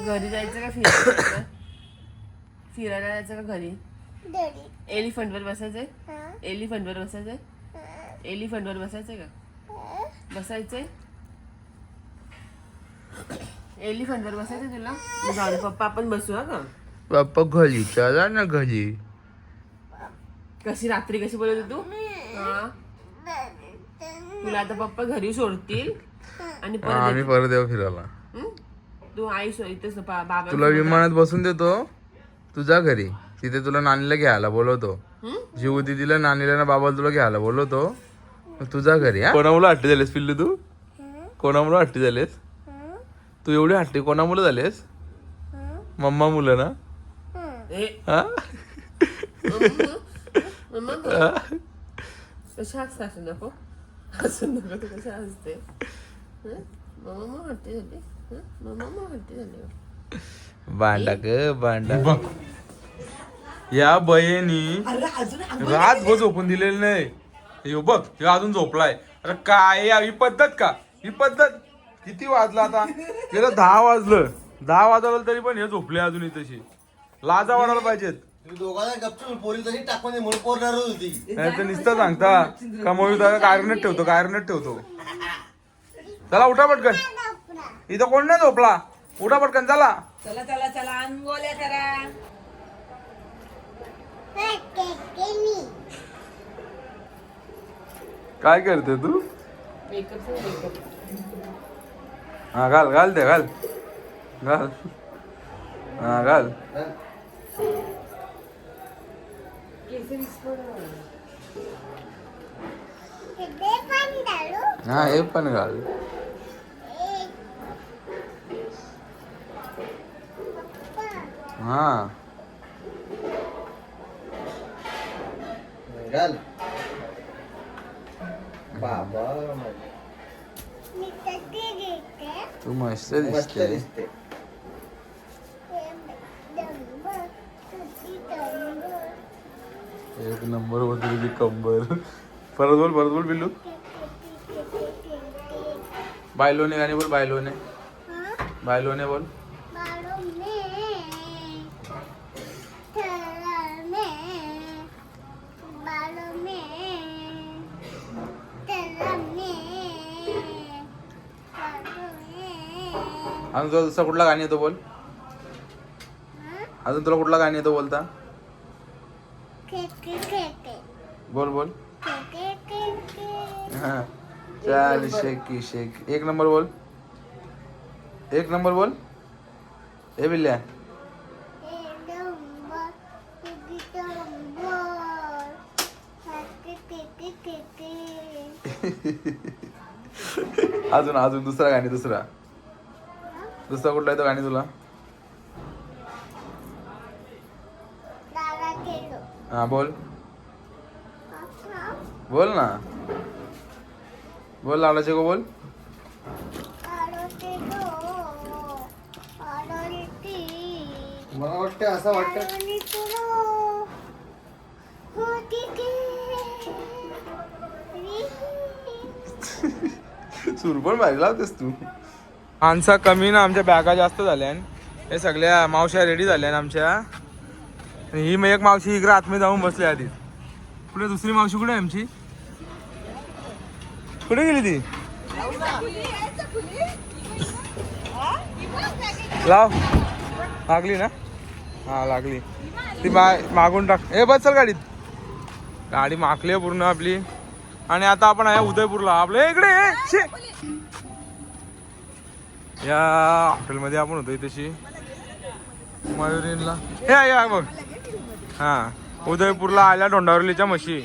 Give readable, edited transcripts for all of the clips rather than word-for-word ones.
घरी जायचं का फिरायला जायचं? फिरायला जायचं का घरी? एलिफंट वर बसायचंय? एलिफंट वर बसायचंय? एलिफंट वर बसायचंय का? बसायचंय? एलिफंट वर बसायचंय तुला? मग जाऊ दे, पप्पा आपण बसू हा का? पप्पा घरी चला ना घरी. कशी रात्री कशी बोलत होती तू? हा? तुला आता पप्पा घरी सोडतील आणि आम्ही परत येऊ फिरायला. तू आई इथेच बाबा तुला विमानात बसून देतो, तुझ्या घरी तिथे तुला नानीला घ्यायला बोलवतो. जीव दीदीला नानीला ना बाबाला तुला घ्यायला बोलवतो, तुझ्या घरी. कोणामुळे हट्टी झालेस पिल्लू तू? कोणामुळे हट्टी झालेस तू? एवढी हट्टी कोणामुळे झालेस? मम्मा मुलं ना? हा? कशा हसू नको, हसू नको, तू कशा हसते? मम्मा हट्टी झाली, मम्मा हट्टी झाली. भांडा ग भांडा. या बहिणी रातभर झोपून दिलेलं नाही. हे बघ, हे अजून झोपलाय. अरे काय ही पद्धत का? ही पद्धत किती वाजलं आता? गेलं 10 वाजलं. 10 वाजवलं तरी पण हे झोपले अजूनही तशी. लाजा वाढायला पाहिजेत. नाही तर नुसतं सांगता का मग गायरनेट ठेवतो. चला उठा पटकन. इथं कोण नाही झोपला. उठा पटकन चला. चला अंगोल्या करा. काय करते तू? हा घाल हा घाल. हा हे पण घाल. हा घाल बाबा. तू मस्त दिसते. एक नंबर होती तुझी कंबर. परत बोल बिल्लू. बायलोने गाणी बोल. बायलोने बोल. अजून तुला दुसरा कुठला गाणी येतो बोल. अजून तुला कुठला गाणी येतो बोलता? बोल. हा चाल शेकी. एक नंबर बोल. ए बिल्ल्या. अजून दुसरा गाणी. दुसरा कुठला येतो गाणी तुला? हा बोल ना. बोल लावलाचे गो बोल. मला वाटतं असं वाटतं सूर पण भारी लावतेस तू. माणसा कमी ना, आमच्या बॅगा जास्त झाल्या. हे सगळ्या मावश्या रेडी झाल्या आमच्या. ही मग एक मावशी इकडे आतमध्ये जाऊन बसली आधी. पुढे दुसरी मावशी कुठे आहे आमची? कुठे गेली ती? लाव लागली ना? हा लागली. ती मागून टाक. ए बस चल गाडीत. गाडी माकली आहे पूर्ण आपली. आणि आता आपण आहे उदयपूरला. आपल्या इकडे या हॉटेलमध्ये आपण होतो तशी मयुरीनला. हे बघ. हा उदयपूरला आल्या धोंडावरलीच्या म्हशी.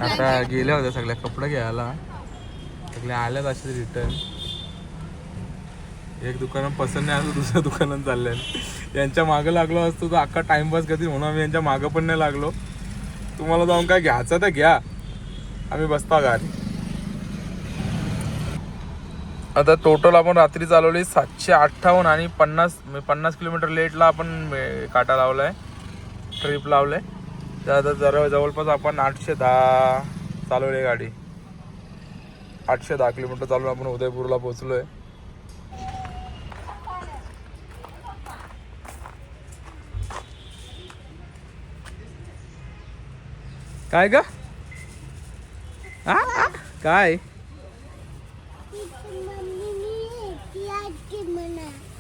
आता गेल्या होत्या सगळ्या कपडे घ्यायला. सगळ्या आल्यात असे रिटर्न. एक दुकानात पसंत नाही आलं, दुसऱ्या दुकानात चालल्या. यांच्या मागं लागलो असतो तर अख्खा टाइमपास करतील म्हणून आम्ही यांच्या मागं पण नाही लागलो. तुम्हाला जाऊन काय घ्यायचं तर घ्या, आम्ही बसता गाडी. आता टोटल आपण रात्री चालवली 758 आणि 50 किलोमीटर लेटला आपण काटा लावलाय, ट्रिप लावलाय. तर आता जवळपास आपण 810 चालवली गाडी. 810 किलोमीटर चालवून आपण उदयपूरला पोहोचलोय. काय ग काय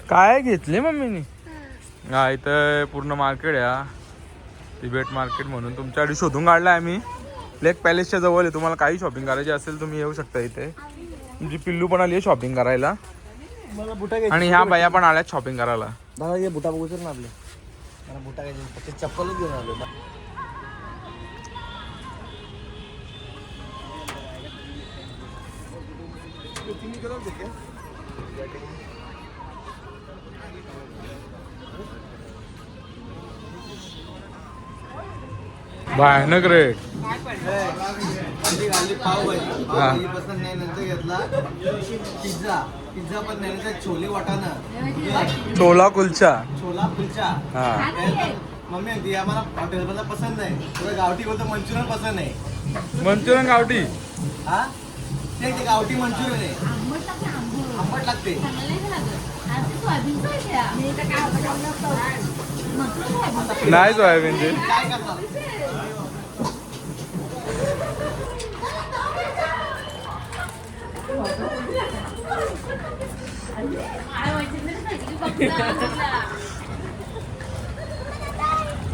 काय घेतले मम्मीने? हा इथं पूर्ण मार्केट आहे हा. तिबेट मार्केट म्हणून तुमच्यासाठी शोधून काढलाय आम्ही. लेक पॅलेसच्या जवळ आहे. तुम्हाला काही शॉपिंग करायची असेल तुम्ही येऊ शकता इथे. तुमची पिल्लू पण आली आहे शॉपिंग करायला मला बुटा आणि ह्या बाया पण आल्यात शॉपिंग करायला. दादा ये बुटा बघू ना आपले. मला बुटा घ्यायचे फक्त चप्पलच घेऊन आलो. भयानक रेट. पावभाजी पावभाजीपासून नाही नंतर घेतला पिझ्झा पिझ्झा पण नाही नंतर छोले वाटाणा छोला कुलचा. छोला कुलचा. हा मम्मी म्हणते आम्हाला हॉटेलमधला पसंत नाही तुला गावठी बोलतो मंचुरियन पसंत नाही. मंचुरियन गावठी. हा ते गावठी मंचुरियन आहे आंबट लागते. नाही सोयाबीनचे. काय करतात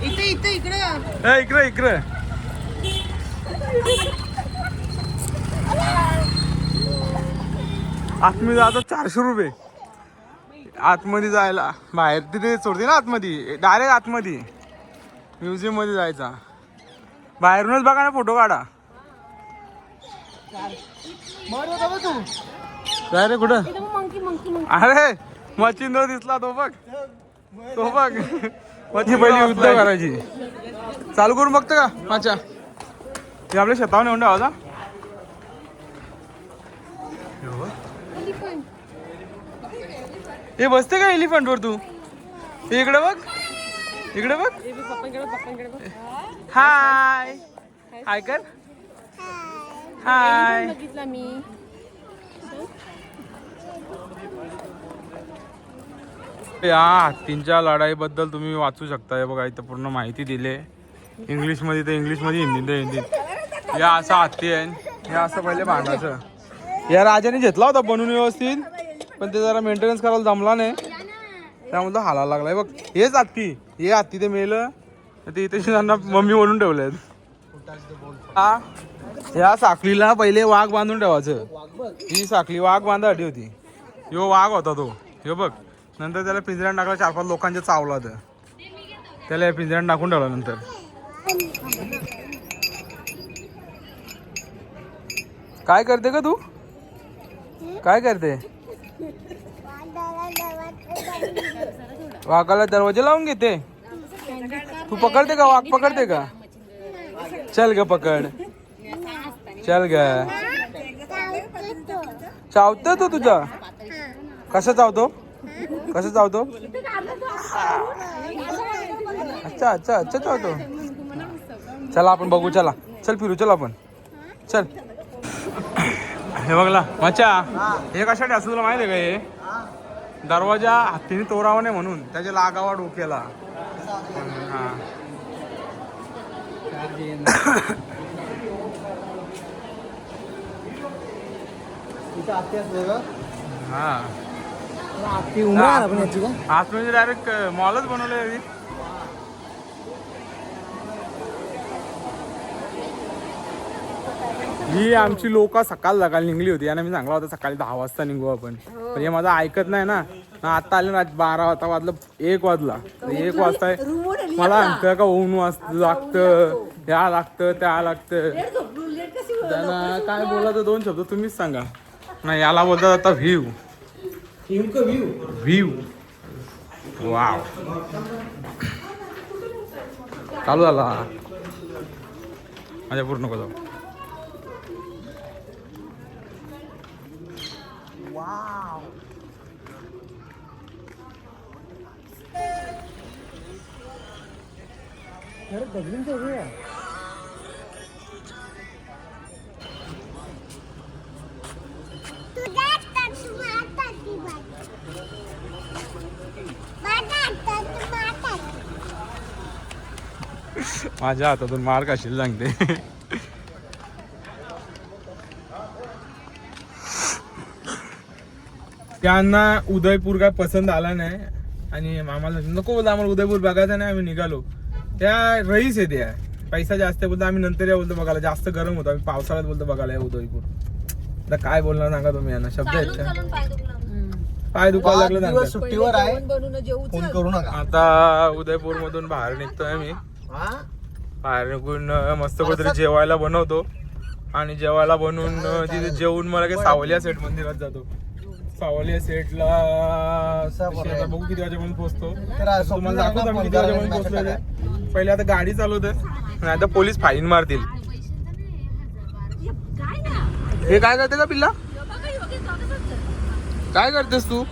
इथे इथे इकडं इकडे इकडे आतमध्ये जातो 400 रुपये. आतमध्ये जायला बाहेर तिथे सोडते ना आतमध्ये डायरेक्ट आतमध्ये म्युझियम मध्ये जायचा. बाहेरूनच बघा ना फोटो काढा. काय रे कुठं? अरे मच्छिंद्र दिसला तो बघ तो बघ. मच्छी पहिली युद्ध करायची. चालू करून बघतो का माझ्या ते आपल्या शेतावर नेऊन ठेवायचा. हे बसते का एलिफंट वर तू? इकडे बघ इकडे बघ. हाय हाय कर हाय. बघितला मी. या हत्तींच्या लढाईबद्दल तुम्ही वाचू शकता. हे बघा इथं पूर्ण माहिती दिली आहे इंग्लिशमध्ये. तर इंग्लिशमध्ये हिंदीत हिंदीत. या असा हत्ती आहे. हे असं पहिले भांडायचं. या राजाने घेतला होता बनवून व्यवस्थित पण ते जरा मेंटेनन्स करायला जमला नाही त्यामुळे तो हालायला लागलाय. बघ हेच हत्ती हे हत्ती ते मेलं ते इथे त्यांना मम्मी बनवून ठेवले. हा या साखळीला पहिले वाघ बांधून ठेवायचं. ही साखळी वाघ बांधासाठी होती. ह्यो वाघ होता तो. ह्यो बघ नंतर त्याला पिंजऱ्यात टाकला 4-5 लोकांच्या चावला तर त्याला या पिंजऱ्यात टाकून ठेवला. नंतर काय करते का तू? काय करते? वाघाला दरवाजा लावून घेते. तू पकडते का? वाघ पकडते का? चल ग पकड. चल ग. चावतो तो तुझा? कसं चावतो? कसं चावतो? अच्छा अच्छा अच्छा चावतो. चला आपण बघू. चला चल फिरू. चल आपण चल. हे बघला मच्छा हे कशासाठी असं तुला माहिती आहे का? हे दरवाजा हत्तीने तोडावा नाही म्हणून त्याच्या लागावा डोक्याला. हा हा आतमध्ये डायरेक्ट मॉलच बनवले. ही आमची लोक सकाळी निघली होती. यांना मी सांगला होता सकाळी 10 वाजता निघू आपण पण हे माझं ऐकत नाही ना. आता आले ना 12 वाजता वाजलं 1 वाजला. 1 वाजता मला सांगतं का ऊन लागतं त्या लागतं त्या लागतं. त्यांना काय बोलायचं 2 शब्द तुम्हीच सांगा. नाही याला बोलतात आता व्ह्यू. व्ह्यू वाव चालू झाला माझ्या पूर्ण नको जाऊ. माझ्या हातातून मार खाशील सांगते. त्यांना उदयपूर काय पसंत आला नाही आणि आम्हाला नको बोलतो, आम्हाला उदयपूर बघायचं नाही. आम्ही निघालो. त्या रईस आहे त्या, पैसा जास्त बोलतो. आम्ही नंतर या बोलतो बघायला, जास्त गरम होतो. आम्ही पावसाळ्यात बोलतो बघायला या उदयपूर. आता काय बोलणार सांगा तुम्ही यांना, शब्द आहेत का? पाय दुखायला लागलं दिवस त्यांचं. सुट्टीवर आहे, फोन करू नका. आता उदयपूर मधून बाहेर निघतोय मी. हा? बाहेर निघून मस्त कुठेतरी जेवायला बनवतो आणि जेवायला बनवून तिथे जेवून मला काही सावलिया सेट मंदिरात जातो. सावलिया सेटला बघू किती वाजेपर्यंत पोहोचतो. तुम्हाला दाखवतो आम्ही किती वाजेपर्यंत पोहोचलो ते. पहिले आता गाडी चालवते, नाही आता पोलीस फाईन मारतील. हे काय करते का पिल्ला, काय करतेस तू?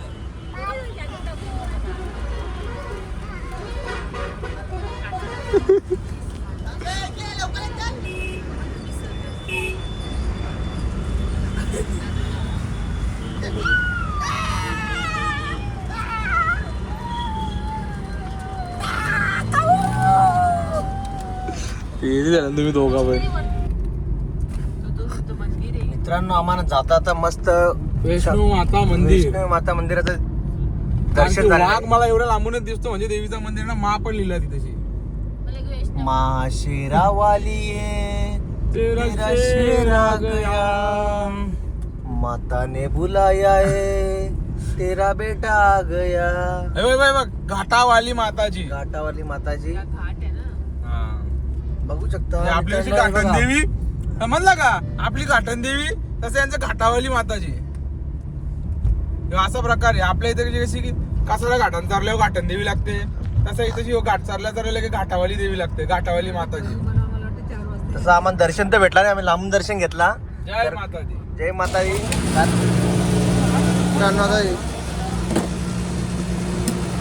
तुम्ही दोघा पण मित्रांनो, आम्हाला जाता आता मस्त वैष्णव माता मंदिर. वैष्णव माता मंदिराचं दर्शन वाघ झालं. मला एवढं लांबूनच दिसतो, म्हणजे देवीचं मंदिर ना, मा पण लिहिलं तिथे. माँ शेरावाली ये, तेरा शेर आ गया, माता ने बुलाया है, तेरा बेटा आ गया. बघ घाटावाली माताजी. घाटावाली माताजी हा. बघू शकता. हे आपली अशी घाटन देवी समजला का, आपली घाटन देवी तसं यांचं घाटावाली माताजी. हे असा प्रकार आहे. आपल्या इथे जशी की कासाला घाटन चारल्यावर घाटन देवी लागते, तसं इथे घाट चारल्या की घाटावाली देवी लागते, घाटावाली माताजी. तसं आम्हाला दर्शन तर भेटला नाही, आम्ही लांबून दर्शन घेतला. जय माताजी. जय माताजी. मित्रांनो,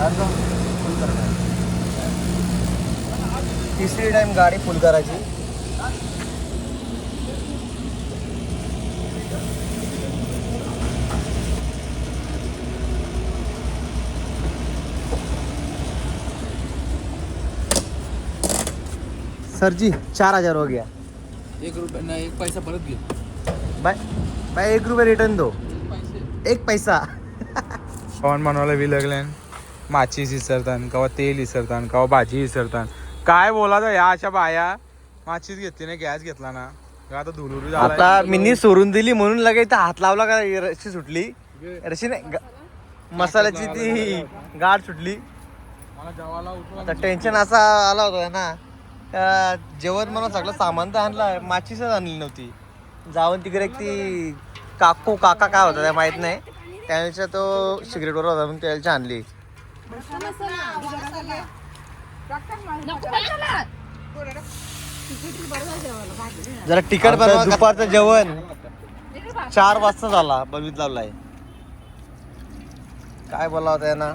आता तिसरी टाइम गाडी फुल करायची. सर जी 4,000 हो गया. 1 रुपया नाही, 1 पैसा परत घे. Bye bye. 1 रुपया रिटर्न दो. 1 पैसा. पवन बनवायला विलगल्यान माचीस विसरतान, कवा तेल विसरतान, कवा भाजी विसरतान. काय बोलायचं या अशा बाया. माचीस घेतली नाही, गॅस घेतला ना, आता धुलुरू झाला. आता मिनी सोडून दिली म्हणून लगेच हात लावला का रशी सुटली. रशी नाही, मसाल्याची ती गाठ सुटली. मला जेवायला उठवा. आता टेन्शन असा आला होता ना, जेवण म्हणून सगळं सामान तर आणलं, माचीसच आणली नव्हती. जाऊन तिकडे एक ती काका काय होता त्या माहित नाही, त्याच्या तो सिगरेटवर होता म्हणून त्याच्या आणली. जरा तिखट बनवा. दुपारचं जेवण 4 वाजता झाला, बनवीत लावलाय. काय बोला होता ना,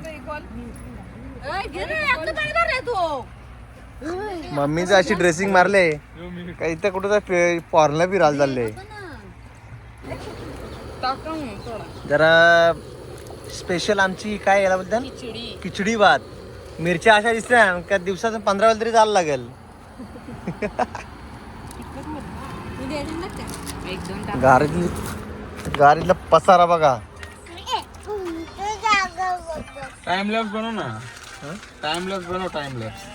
मम्मीचं अशी ड्रेसिंग मारले काही इथं कुठं फॉरला फिरायला चालले. जरा स्पेशल आमची काय याला बद्दल खिचडी भात. मिरच्या अशा दिसल्या का दिवसातून 15 वेळा तरी जायला लागेल. गाडीतला पसारा बघा. टाइमलॅप्स बनव ना, टाइमलॅप्स बनव, टाइमलॅप्स.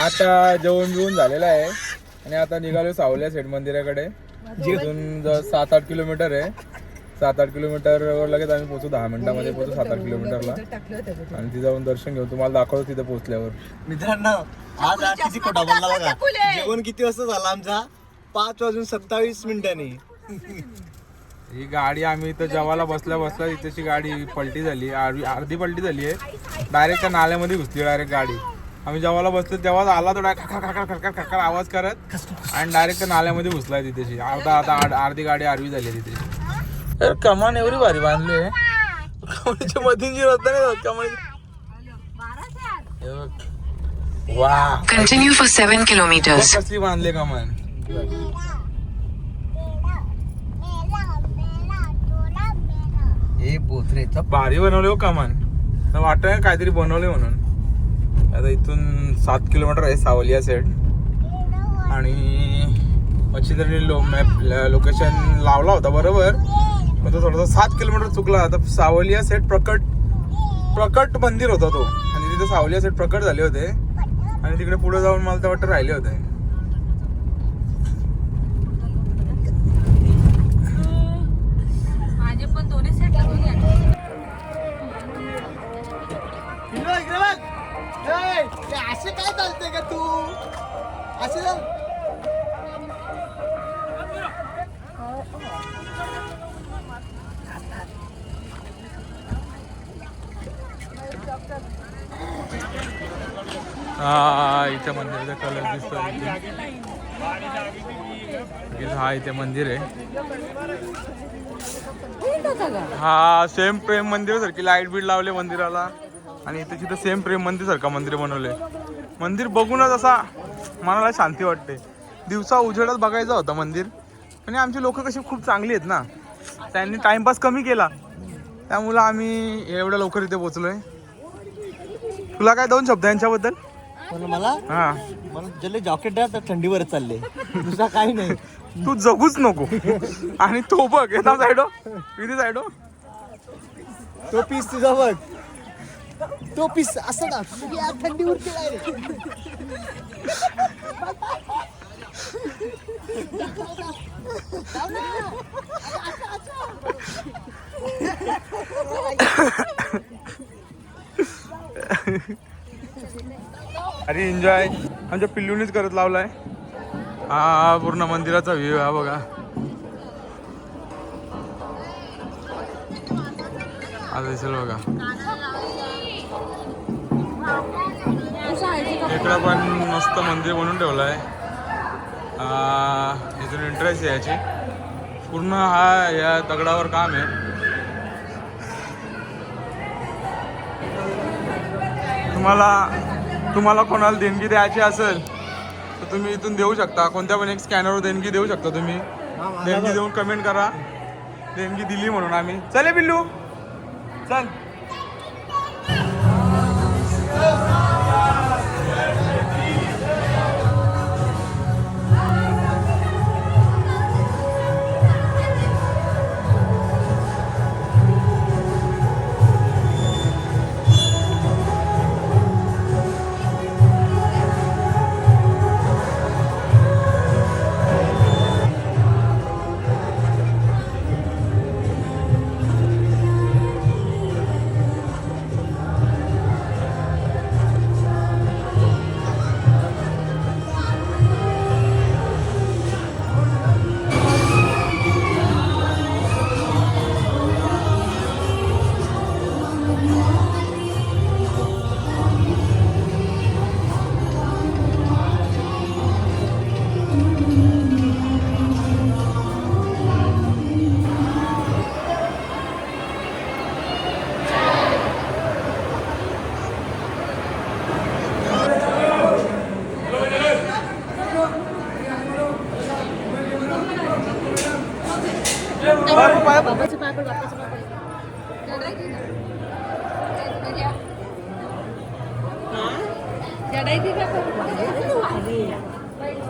आता जेवण बिवून झालेलं आहे आणि आता निघालो सावल्या सेट मंदिराकडे. इथून 7-8 किलोमीटर आहे. 7-8 किलोमीटरवर लगेच आम्ही पोहोचू, 10 मिनिटामध्ये पोहोचू 7-8 किलोमीटरला. आणि तिथे जाऊन दर्शन घेऊ, तुम्हाला दाखवतो तिथे पोहोचल्यावर. मित्रांनो, आज किती खोटा बोलला बघा. जेवण किती वाजता झाला आमचा? 5:27 ही गाडी आम्ही इथं जेवायला बसल्या इथेची गाडी पलटी झाली, अर्धी पलटी झाली आहे. डायरेक्ट त्या नाल्यामध्ये घुसली डायरेक्ट गाडी. आम्ही जेवायला बसलो तेव्हा आला तो खडखड आवाज करत आणि डायरेक्ट त्या नाल्यामध्ये घुसलाय तिथेची. आता अर्धी गाडी आरवी झाली तिथे. अरे कमान एवढी भारी बांधली आहे. कमानीच्या मधून जी रस्ता नाही जात कमानी. हे बघ. वा Continue for 7 kilometers. कसली बांधले कमान. हे बोथरे भारी बनवले हो कमान. वाटत काहीतरी बनवले म्हणून. आता इथून 7 किलोमीटर आहे सावलिया सेट. आणि मच्छीदारांनी मॅप लोकेशन लावला होता बरोबर, पण तो थोडासा 7 किलोमीटर चुकला. आता सावलिया सेट प्रकट मंदिर होता तो, आणि तिथे सावलिया सेट प्रकट झाले होते. आणि तिकडे पुढे जाऊन मला तर वाटतं राहिले होते. माझे पण दोन्ही सेट लागून असे काय चालते का तू असे जाऊ. हा इथे मंदिराचा कलर दिसतोय. हा इथे मंदिर आहे. हा सेम प्रेम मंदिर सारखी लाईट बीट लावले मंदिराला. आणि इथे तिथे सेम प्रेम मंदिर सारखा मंदिर बनवले. मंदिर बघूनच असा मनाला शांती वाटते. दिवसा उजेडात बघायचं होतं मंदिर, आणि आमची लोक कशी खूप चांगली आहेत ना, त्यांनी टाइमपास कमी केला, त्यामुळं आम्ही एवढ्या लवकर इथे पोहोचलोय. तुला काय 2 शब्द यांच्याबद्दल? मला हा मला जल्ले जॉकेट द्या तर थंडीवरच चालले, दुसरा काही नाही. तू जगूच नको. आणि तो बघ येता साईडो किती साईडो तो पीस तुझा बघ, तो पीस असं ना थंडीवर केलाय रे. अरे एन्जॉय आमच्या पिल्लूनीच करत लावलाय. हा पूर्ण मंदिराचा व्ह्यू हा बघा. आता दिसेल बघा. इकडं पण मस्त मंदिर बनवून ठेवलंय. इथून एंट्रन्स आहे याची. पूर्ण हा या दगडावर काम आहे. तुम्हाला कोणाला देणगी द्यायची असेल तर तुम्ही इथून देऊ शकता. कोणत्या पण एक स्कॅनरवर देणगी देऊ शकता तुम्ही. देणगी देऊन कमेंट करा देणगी दिली म्हणून आम्ही. चले पिल्लू चल.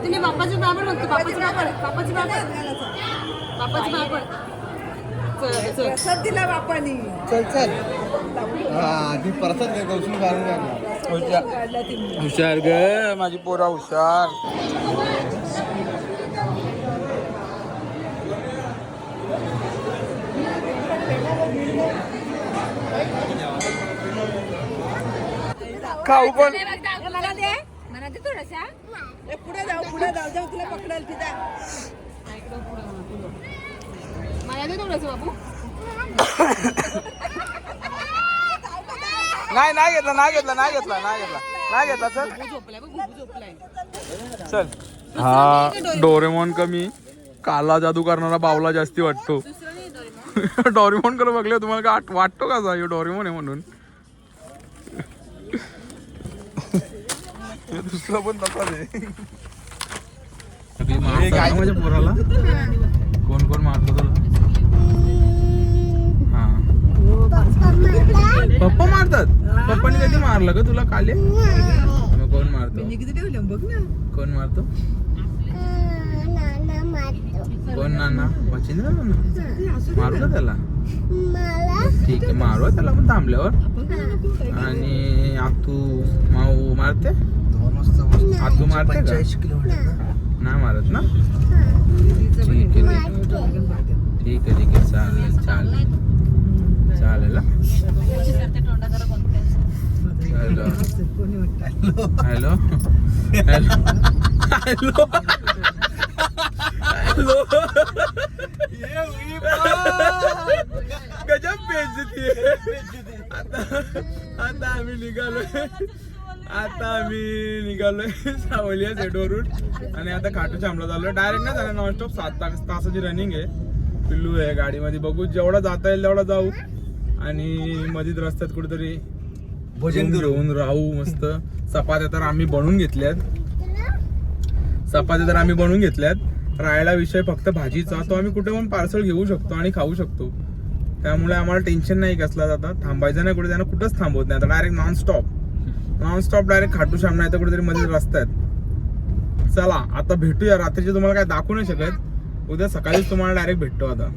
तुम्ही बाप्पाचे बाबर म्हणतो. बाप्पाचे बाबर प्रसाद दिला बाप्पानी. चल ती परत गौसून हुशार ग माझी पोरा हुशार. खाऊ पण मला दे थोडासा. पुढे जाऊ तुला पकडाल तिथे. मला दे थोडस बाबू. नाही घेतला चल. हा डोरेमॉन कमी, काला जादू करणारा बावला जास्ती वाटतो. डोरेमॉन कडे बघले तुम्हाला काय वाटतो का ह्यो डोरेमॉन आहे म्हणून? हे दुसरा पण तसाच आहे. माझ्या पोराला कोण कोण मारतो तुला? हा पप्पा मारतात. पप्पाने कधी मारलं का तुला काले? मग कोण मारतो? किती ठेवले बघ ना. कोण मारतो? कोण नाना? मच्छिंद्र नाना मारू का त्याला? ठीक आहे मारू त्याला पण थांबल्यावर. आणि आतू माऊ मारते? आतू मारते का? नाही मारत ना? ठीक आहे ठीक आहे ठीक आहे चालेल चालेल चालेल. हॅलो हॅलो हॅलो हॅलो गजब बेइज्जती आहे. आता आम्ही निघालोय सावलिया सेटवरून आणि आता खाटू श्यामला चाललोय. डायरेक्ट नाही झालं नॉनस्टॉप 7 तासाची रनिंग आहे. पिल्लू आहे गाडीमध्ये बघू जेवढा जाता येईल तेवढा जाऊ आणि मधीत रस्त्यात कुठेतरी भोजन घेऊन राहू. मस्त चपात्या तर आम्ही बनवून घेतल्यात. राहायला विषय फक्त भाजीचा. तो आम्ही कुठे पण पार्सल घेऊ शकतो आणि खाऊ शकतो. त्यामुळे आम्हाला टेन्शन नाही कसला जाता. थांबायचं नाही कुठे. त्यांना कुठंच थांबवत नाही. आता direct nonstop direct Khatu Shyam नाही तर कुठेतरी मध्ये रस्त्यात. चला आता भेटूया. रात्रीचे तुम्हाला काय दाखवू नाही शकत. उद्या सकाळीच तुम्हाला डायरेक्ट भेटतो आता.